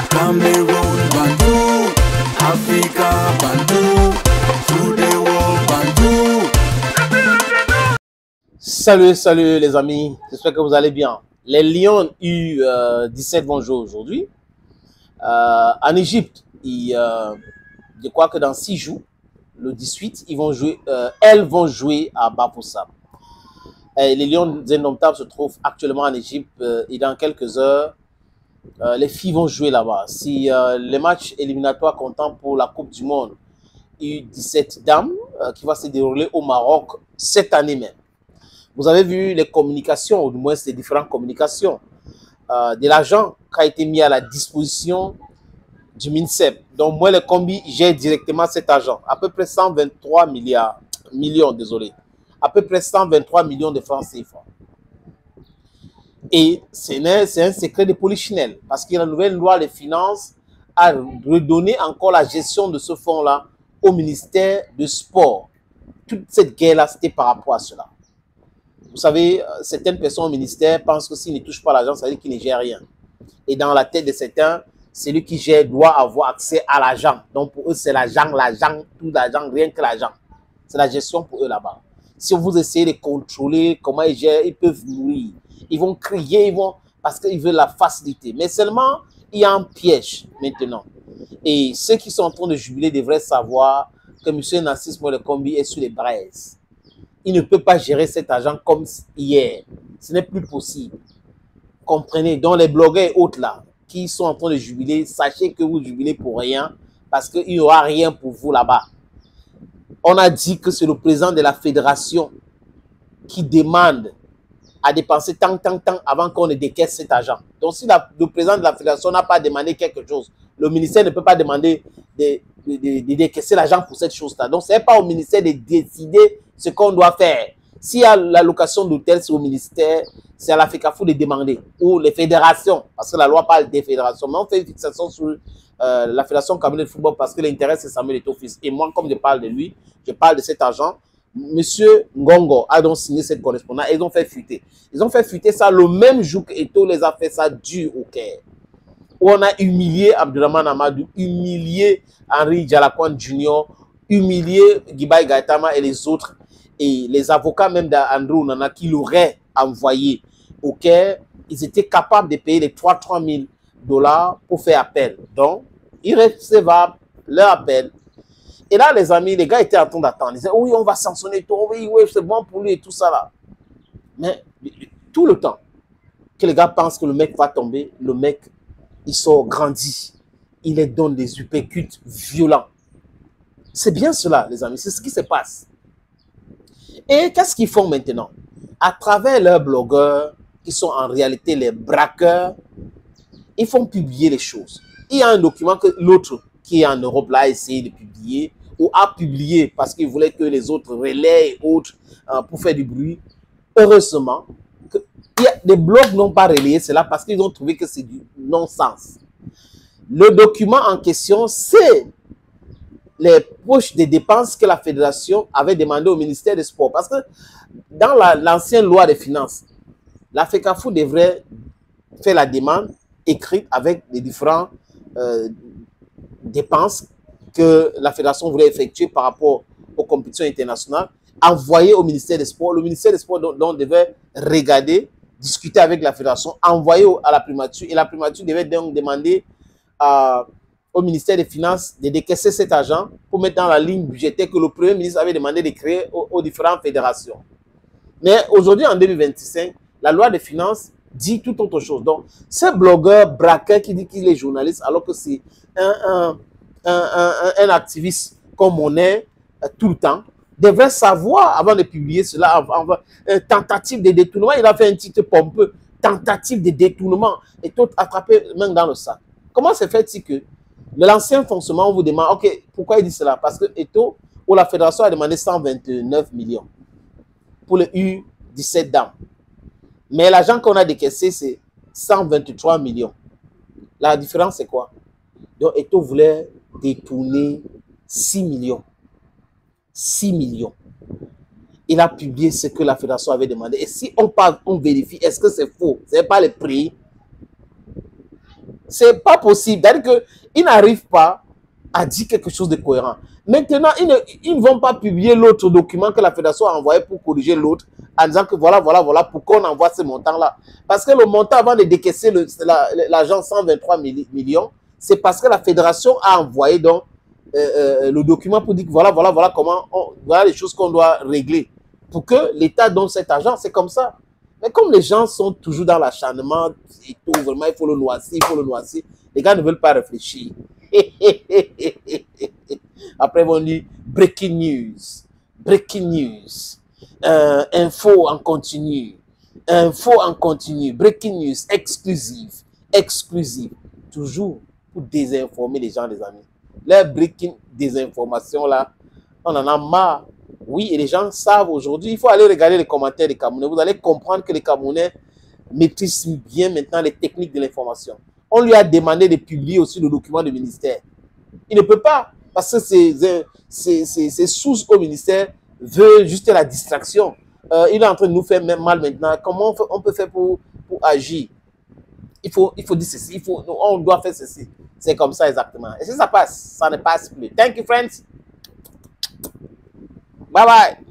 Cameroon Bandou, Africa Bandou, to the world Bandou. Salut les amis, j'espère que vous allez bien. Les Lions U17 vont jouer aujourd'hui. En Égypte, je crois que dans 6 jours, le 18, elles vont jouer à Bafoussam. Les Lions indomptables se trouvent actuellement en Égypte et dans quelques heures, les filles vont jouer là-bas. Si les matchs éliminatoires comptant pour la Coupe du Monde U17 dames qui va se dérouler au Maroc cette année même. Vous avez vu les communications, ou du moins les différentes communications de l'agent qui a été mis à la disposition du MINSEP. Donc moi, le combi gère directement cet agent. À peu près 123 millions, désolé. À peu près 123 millions de francs CFA. Et c'est un secret de polichinelle parce que la nouvelle loi des finances a redonné encore la gestion de ce fonds-là au ministère du Sport. Toute cette guerre-là, c'était par rapport à cela. Vous savez, certaines personnes au ministère pensent que s'ils ne touchent pas l'argent, ça veut dire qu'ils ne gèrent rien. Et dans la tête de certains, celui qui gère doit avoir accès à l'argent. Donc pour eux, c'est l'argent, tout l'argent, rien que l'argent. C'est la gestion pour eux là-bas. Si vous essayez de contrôler comment ils gèrent, ils peuvent mourir. Ils vont crier, parce qu'ils veulent la facilité. Mais seulement, il y a un piège maintenant. Et ceux qui sont en train de jubiler devraient savoir que M. Narcisse Molekombi est sur les braises. Il ne peut pas gérer cet argent comme hier. Ce n'est plus possible. Comprenez, donc les blogueurs et autres là, qui sont en train de jubiler, sachez que vous jubilez pour rien, parce qu'il n'y aura rien pour vous là-bas. On a dit que c'est le président de la fédération qui demande à dépenser tant avant qu'on ne décaisse cet argent. Donc si le président de la fédération n'a pas demandé quelque chose, le ministère ne peut pas demander de décaisser l'argent pour cette chose-là. Donc ce n'est pas au ministère de décider ce qu'on doit faire. S'il y a la location d'hôtel, c'est au ministère, c'est à la FECAFOO de demander, ou les fédérations, parce que la loi parle des fédérations. Mais on fait une fixation sur la Fédération camerounaise de football parce que l'intérêt c'est Samuel Eto'o-Fils. Et moi, comme je parle de lui, je parle de cet argent. Monsieur Ngongo a donc signé cette correspondance et ils ont fait fuiter. Ils ont fait fuiter ça le même jour que Eto'o les a fait ça dur au Caire. Où on a humilié Abdourahmane Amadou, humilié Henri Djalakouane Junior, humilié Guibaï Gaïtama et les autres. Et les avocats même d'Andrew Nana qui l'auraient envoyé au Caire, ils étaient capables de payer les 3 000 $ pour faire appel. Donc, ils recevaient leur appel. Et là, les amis, les gars étaient en train d'attendre. Ils disaient, oui, on va sanctionner tout, oui, c'est bon pour lui et tout ça là. Mais tout le temps que les gars pensent que le mec va tomber, le mec, il sort grandi. Il les donne des uppercuts violents. C'est bien cela, les amis, c'est ce qui se passe. Et qu'est-ce qu'ils font maintenant? À travers leurs blogueurs, qui sont en réalité les braqueurs, ils font publier les choses. Il y a un document que l'autre qui est en Europe là a essayé de publier ou a publié parce qu'il voulait que les autres relaient et autres pour faire du bruit. Heureusement, les blogs n'ont pas relayé cela parce qu'ils ont trouvé que c'est du non-sens. Le document en question, c'est les poches de dépenses que la fédération avait demandé au ministère des Sports. Parce que dans l'ancienne loi des finances, la FECAFOO devrait faire la demande écrite avec les différentes dépenses que la fédération voulait effectuer par rapport aux compétitions internationales, envoyer au ministère des Sports. Le ministère des Sports donc devait regarder, discuter avec la fédération, envoyer à la primature. Et la primature devait donc demander au ministère des Finances de décaisser cet argent pour mettre dans la ligne budgétaire que le Premier ministre avait demandé de créer aux différentes fédérations. Mais aujourd'hui, en 2025, la loi des finances dit tout autre chose. Donc, ce blogueur braqueur qui dit qu'il est journaliste alors que c'est un activiste comme on est tout le temps, devrait savoir avant de publier cela, tentative de détournement. Il a fait un titre pompeux, tentative de détournement, et tout attrapé même dans le sac. Comment se fait-il que l'ancien fonctionnement, on vous demande, ok, pourquoi il dit cela? Parce que Eto'o, ou la fédération a demandé 129 millions pour le U17 dames. Mais l'argent qu'on a décaissé, c'est 123 millions. La différence, c'est quoi? Donc, Eto'o voulait détourner 6 millions. 6 millions. Il a publié ce que la fédération avait demandé. Et si on parle, on vérifie, est-ce que c'est faux? Ce n'est pas le prix. C'est pas possible. C'est-à-dire qu'ils n'arrivent pas à dire quelque chose de cohérent. Maintenant, ils ne vont pas publier l'autre document que la fédération a envoyé pour corriger l'autre en disant que voilà, pourquoi on envoie ce montant-là. Parce que le montant avant de décaisser l'argent 123 millions, c'est parce que la fédération a envoyé donc le document pour dire que voilà les choses qu'on doit régler. Pour que l'État donne cet argent, c'est comme ça. Mais comme les gens sont toujours dans l'acharnement et tout, vraiment, il faut le noircir, les gars ne veulent pas réfléchir. Après, ils vont dire breaking news, info en continu, breaking news, exclusive, toujours pour désinformer les gens, les amis. Les breaking désinformation là, on en a marre. Oui, et les gens savent aujourd'hui, il faut aller regarder les commentaires des Camerounais. Vous allez comprendre que les Camerounais maîtrisent bien maintenant les techniques de l'information. On lui a demandé de publier aussi le document du ministère. Il ne peut pas, parce que ses sources au ministère veulent juste la distraction. Il est en train de nous faire même mal maintenant. Comment on peut faire pour agir? Il faut dire ceci, on doit faire ceci. C'est comme ça exactement. Et si ça passe, ça ne passe plus. Thank you, friends. Bye bye.